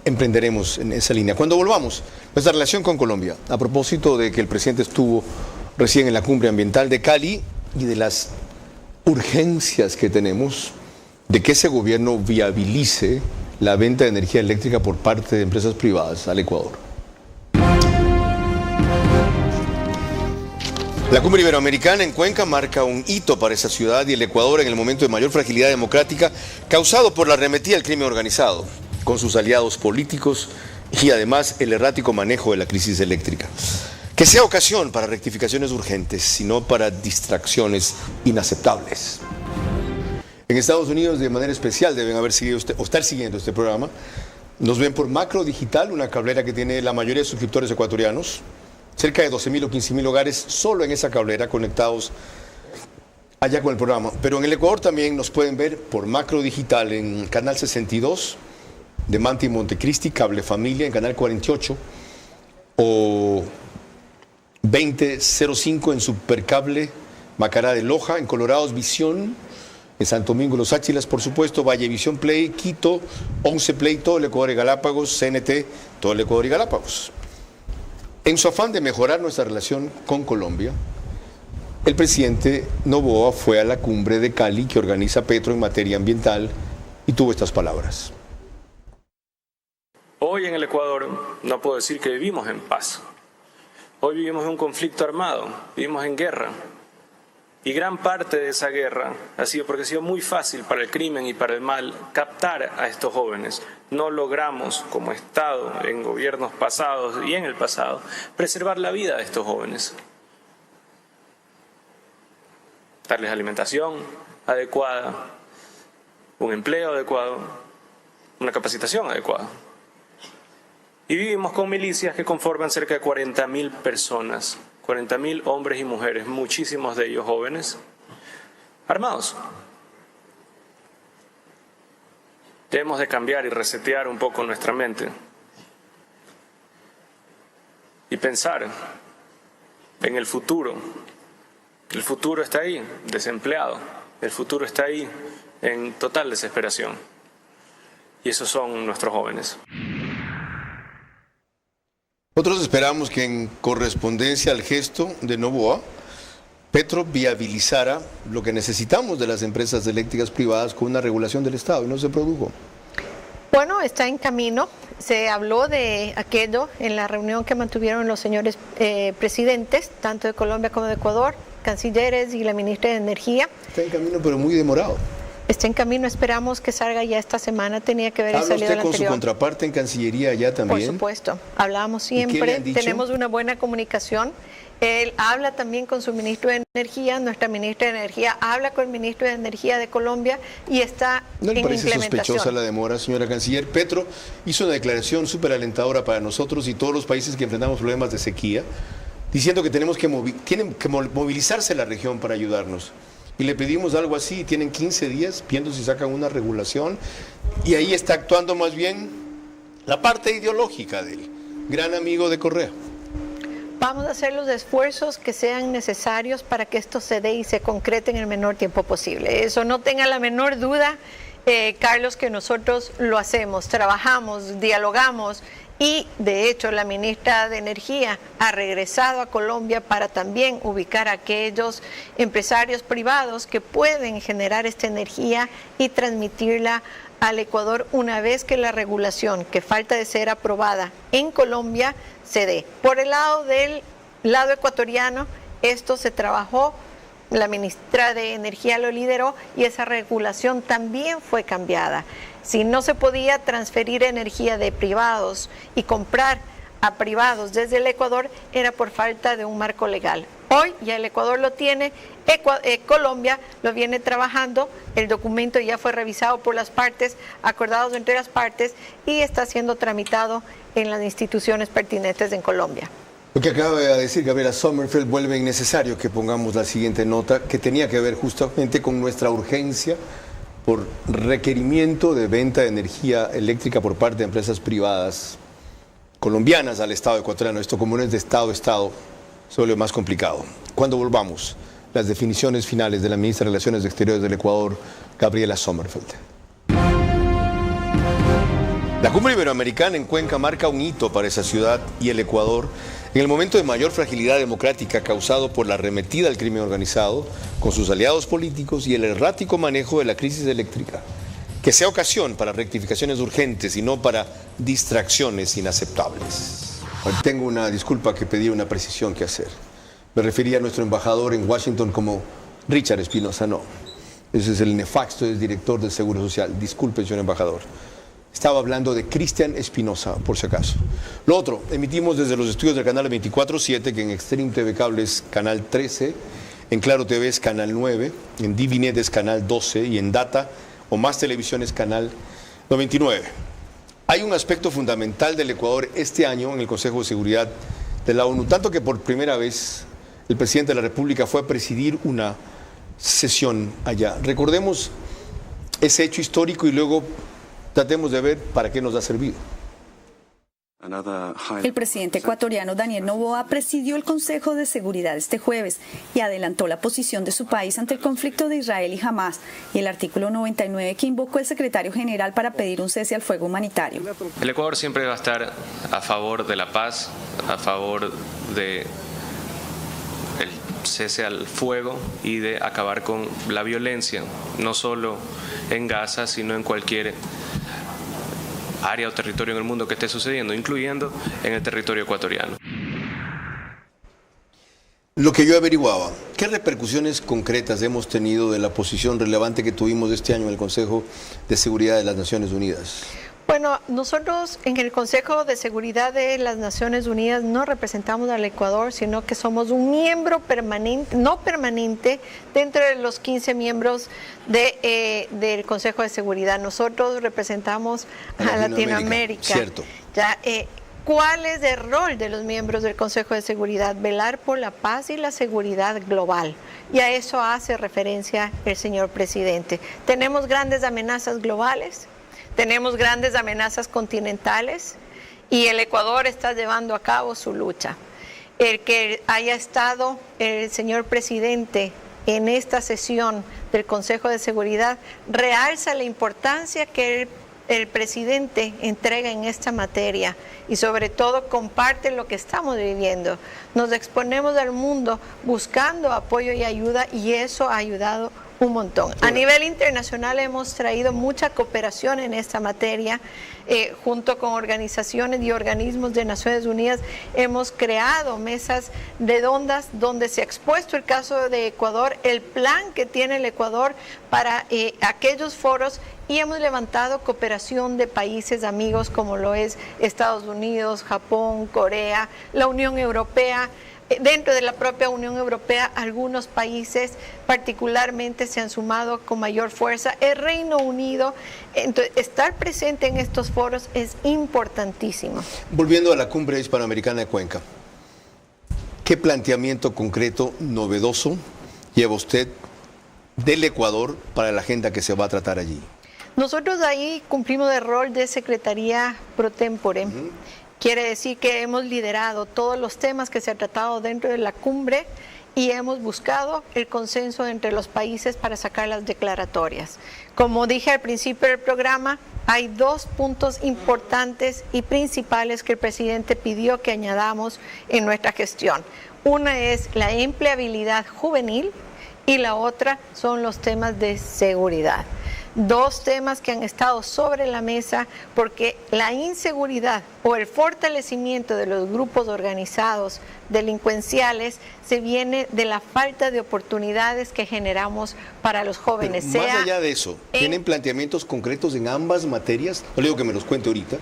emprenderemos en esa línea. Cuando volvamos, nuestra relación con Colombia, a propósito de que el presidente estuvo recién en la cumbre ambiental de Cali y de las urgencias que tenemos de que ese gobierno viabilice la venta de energía eléctrica por parte de empresas privadas al Ecuador. La cumbre iberoamericana en Cuenca marca un hito para esa ciudad y el Ecuador en el momento de mayor fragilidad democrática causado por la arremetida del crimen organizado, con sus aliados políticos y además el errático manejo de la crisis eléctrica. Que sea ocasión para rectificaciones urgentes, sino para distracciones inaceptables. En Estados Unidos, de manera especial, deben haber seguido o estar siguiendo este programa. Nos ven por Macro Digital, una cablera que tiene la mayoría de suscriptores ecuatorianos. Cerca de 12.000 o 15.000 hogares solo en esa cablera conectados allá con el programa. Pero en el Ecuador también nos pueden ver por Macro Digital en Canal 62 de Manta y Montecristi, Cable Familia en Canal 48 o 2005 en Supercable Macará de Loja, en Colorados Visión, en Santo Domingo Los Áchilas, por supuesto, Vallevisión Play, Quito, 11 Play, todo el Ecuador y Galápagos, CNT, todo el Ecuador y Galápagos. En su afán de mejorar nuestra relación con Colombia, el presidente Noboa fue a la cumbre de Cali que organiza Petro en materia ambiental y tuvo estas palabras.
Hoy en el Ecuador no puedo decir que vivimos en paz. Hoy vivimos en un conflicto armado, vivimos en guerra. Y gran parte de esa guerra ha sido porque ha sido muy fácil para el crimen y para el mal captar a estos jóvenes. No logramos, como Estado, en gobiernos pasados y en el pasado, preservar la vida de estos jóvenes. Darles alimentación adecuada, un empleo adecuado, una capacitación adecuada. Y vivimos con milicias que conforman cerca de 40.000 personas. 40.000 hombres y mujeres, muchísimos de ellos jóvenes, armados. Debemos de cambiar y resetear un poco nuestra mente y pensar en el futuro. El futuro está ahí, desempleado, El futuro está ahí, en total desesperación. Y esos son nuestros jóvenes.
Nosotros esperamos que en correspondencia al gesto de Noboa, Petro viabilizara lo que necesitamos de las empresas eléctricas privadas con una regulación del Estado, y no se produjo.
Bueno, está en camino. Se habló de aquello en la reunión que mantuvieron los señores presidentes, tanto de Colombia como de Ecuador, cancilleres y la ministra de Energía.
Está en camino, pero muy demorado.
Está en camino, esperamos que salga ya esta semana, tenía que haber salido
¿Habla usted con
anterior.
su contraparte en Cancillería ya también?
Por supuesto, hablábamos siempre, tenemos una buena comunicación. Él habla también con su ministro de Energía, nuestra ministra de Energía habla con el ministro de Energía de Colombia y está
¿No le
en
parece
implementación.
sospechosa la demora, señora Canciller? Petro hizo una declaración súper alentadora para nosotros y todos los países que enfrentamos problemas de sequía, diciendo que tienen que movilizarse la región para ayudarnos. Y le pedimos algo así, tienen 15 días viendo si sacan una regulación, y ahí está actuando más bien la parte ideológica del gran amigo de Correa.
Vamos a hacer los esfuerzos que sean necesarios para que esto se dé y se concrete en el menor tiempo posible. Eso no tenga la menor duda, Carlos, que nosotros lo hacemos, trabajamos, dialogamos. Y de hecho la ministra de Energía ha regresado a Colombia para también ubicar a aquellos empresarios privados que pueden generar esta energía y transmitirla al Ecuador una vez que la regulación que falta de ser aprobada en Colombia se dé. Por el lado del lado ecuatoriano, esto se trabajó, la ministra de Energía lo lideró y esa regulación también fue cambiada. Si no se podía transferir energía de privados y comprar a privados desde el Ecuador, era por falta de un marco legal. Hoy ya el Ecuador lo tiene, Colombia lo viene trabajando, el documento ya fue revisado por las partes, acordados entre las partes y está siendo tramitado en las instituciones pertinentes en Colombia.
Lo que acaba de decir Gabriela Sommerfeld vuelve innecesario que pongamos la siguiente nota, que tenía que ver justamente con nuestra urgencia por requerimiento de venta de energía eléctrica por parte de empresas privadas colombianas al Estado ecuatoriano. Esto, como no es de Estado a Estado, se vuelve más complicado. Cuando volvamos, las definiciones finales de la ministra de Relaciones Exteriores del Ecuador, Gabriela Sommerfeld. La cumbre iberoamericana en Cuenca marca un hito para esa ciudad y el Ecuador en el momento de mayor fragilidad democrática causado por la arremetida al crimen organizado con sus aliados políticos y el errático manejo de la crisis eléctrica. Que sea ocasión para rectificaciones urgentes y no para distracciones inaceptables. Tengo una disculpa que pedir, una precisión que hacer. Me refería a nuestro embajador en Washington como Richard Espinosa, no. Ese es el nefasto exdirector del Seguro Social. Disculpe, señor embajador. Estaba hablando de Cristian Espinosa, por si acaso. Lo otro, emitimos desde los estudios del canal 24/7, que en Extreme TV Cable es canal 13, en Claro TV es canal 9, en DiviNet es canal 12 y en Data o Más Televisión es canal 99. Hay un aspecto fundamental del Ecuador este año en el Consejo de Seguridad de la ONU, tanto que por primera vez el presidente de la República fue a presidir una sesión allá. Recordemos ese hecho histórico y luego tratemos de ver para qué nos ha servido.
El presidente ecuatoriano Daniel Noboa presidió el Consejo de Seguridad este jueves y adelantó la posición de su país ante el conflicto de Israel y Hamás y el artículo 99 que invocó el secretario general para pedir un cese al fuego humanitario.
El Ecuador siempre va a estar a favor de la paz, a favor de el cese al fuego y de acabar con la violencia, no solo en Gaza, sino en cualquier área o territorio en el mundo que esté sucediendo, incluyendo en el territorio ecuatoriano.
Lo que yo averiguaba, ¿qué repercusiones concretas hemos tenido de la posición relevante que tuvimos este año en el Consejo de Seguridad de las Naciones Unidas?
Bueno, nosotros en el Consejo de Seguridad de las Naciones Unidas no representamos al Ecuador, sino que somos un miembro permanente, no permanente, dentro de los 15 miembros del Consejo de Seguridad. Nosotros representamos a Latinoamérica.
Cierto.
Ya, ¿cuál es el rol de los miembros del Consejo de Seguridad? Velar por la paz y la seguridad global. Y a eso hace referencia el señor presidente. Tenemos grandes amenazas globales. Tenemos grandes amenazas continentales y el Ecuador está llevando a cabo su lucha. El que haya estado el señor presidente en esta sesión del Consejo de Seguridad realza la importancia que el presidente entrega en esta materia y sobre todo comparte lo que estamos viviendo. Nos exponemos al mundo buscando apoyo y ayuda y eso ha ayudado un montón. A nivel internacional hemos traído mucha cooperación en esta materia, junto con organizaciones y organismos de Naciones Unidas hemos creado mesas redondas donde se ha expuesto el caso de Ecuador, el plan que tiene el Ecuador para aquellos foros y hemos levantado cooperación de países amigos como lo es Estados Unidos, Japón, Corea, la Unión Europea. Dentro de la propia Unión Europea, algunos países particularmente se han sumado con mayor fuerza. El Reino Unido, entonces, estar presente en estos foros es importantísimo.
Volviendo a la cumbre hispanoamericana de Cuenca, ¿qué planteamiento concreto, novedoso, lleva usted del Ecuador para la agenda que se va a tratar allí?
Nosotros ahí cumplimos el rol de Secretaría Pro Tempore. Quiere decir que hemos liderado todos los temas que se han tratado dentro de la cumbre y hemos buscado el consenso entre los países para sacar las declaratorias. Como dije al principio del programa, hay 2 puntos importantes y principales que el presidente pidió que añadamos en nuestra gestión. Una es la empleabilidad juvenil y la otra son los temas de seguridad. 2 temas que han estado sobre la mesa porque la inseguridad o el fortalecimiento de los grupos organizados delincuenciales se viene de la falta de oportunidades que generamos para los jóvenes.
Pero más allá de eso, ¿tienen planteamientos concretos en ambas materias? No le digo que me los cuente ahorita,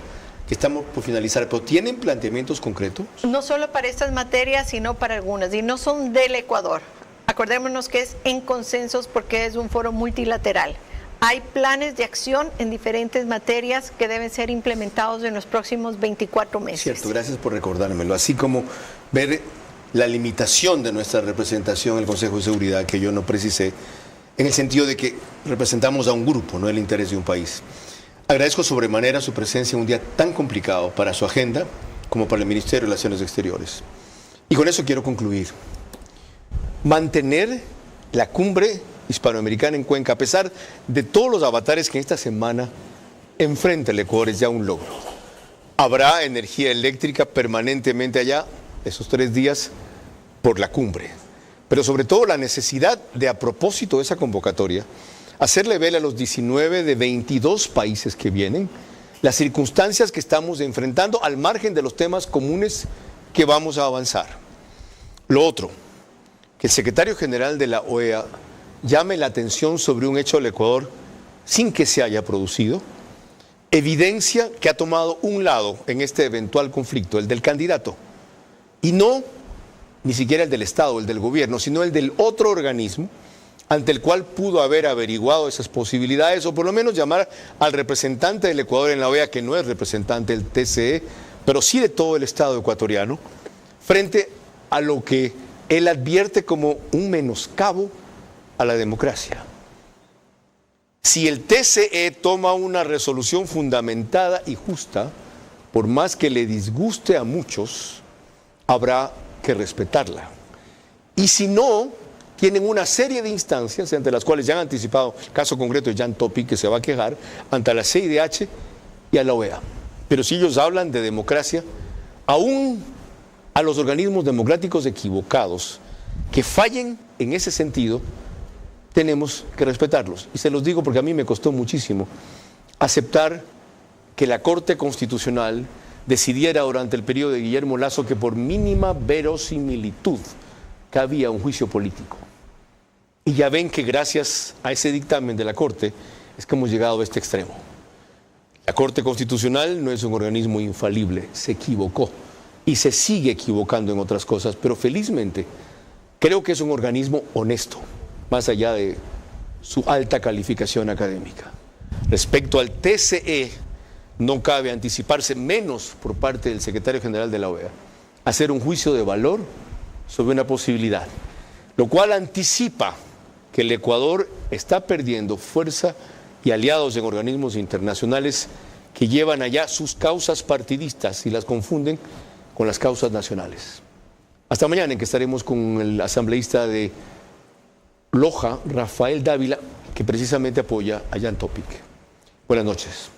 que estamos por finalizar, pero ¿tienen planteamientos concretos?
No solo para estas materias, sino para algunas, y no son del Ecuador. Acordémonos que es en consensos porque es un foro multilateral. Hay planes de acción en diferentes materias que deben ser implementados en los próximos 24 meses.
Cierto, gracias por recordármelo. Así como ver la limitación de nuestra representación en el Consejo de Seguridad, que yo no precisé, en el sentido de que representamos a un grupo, no el interés de un país. Agradezco sobremanera su presencia en un día tan complicado para su agenda como para el Ministerio de Relaciones Exteriores. Y con eso quiero concluir. Mantener la cumbre hispanoamericana en Cuenca, a pesar de todos los avatares que esta semana enfrenta el Ecuador, es ya un logro. Habrá energía eléctrica permanentemente allá esos 3 días por la cumbre, pero sobre todo la necesidad de, a propósito de esa convocatoria, hacerle ver a los 19 de 22 países que vienen las circunstancias que estamos enfrentando al margen de los temas comunes que vamos a avanzar. Lo otro, que el secretario general de la OEA llame la atención sobre un hecho del Ecuador sin que se haya producido, evidencia que ha tomado un lado en este eventual conflicto, el del candidato, y no ni siquiera el del Estado, el del gobierno, sino el del otro organismo ante el cual pudo haber averiguado esas posibilidades, o por lo menos llamar al representante del Ecuador en la OEA, que no es representante del TCE, pero sí de todo el Estado ecuatoriano, frente a lo que él advierte como un menoscabo a la democracia. Si el TCE toma una resolución fundamentada y justa, por más que le disguste a muchos, habrá que respetarla. Y si no, tienen una serie de instancias ante las cuales ya han anticipado, el caso concreto de Jan Topic, que se va a quejar ante la CIDH y a la OEA. Pero si ellos hablan de democracia, aún a los organismos democráticos equivocados que fallen en ese sentido, tenemos que respetarlos. Y se los digo porque a mí me costó muchísimo aceptar que la Corte Constitucional decidiera durante el periodo de Guillermo Lasso que por mínima verosimilitud cabía un juicio político. Y ya ven que gracias a ese dictamen de la Corte es que hemos llegado a este extremo. La Corte Constitucional no es un organismo infalible, se equivocó y se sigue equivocando en otras cosas, pero felizmente creo que es un organismo honesto, más allá de su alta calificación académica. Respecto al TCE, no cabe anticiparse, menos por parte del secretario general de la OEA, hacer un juicio de valor sobre una posibilidad, lo cual anticipa que el Ecuador está perdiendo fuerza y aliados en organismos internacionales que llevan allá sus causas partidistas y las confunden con las causas nacionales. Hasta mañana, en que estaremos con el asambleísta de Loja, Rafael Dávila, que precisamente apoya a Jan Topic. Buenas noches.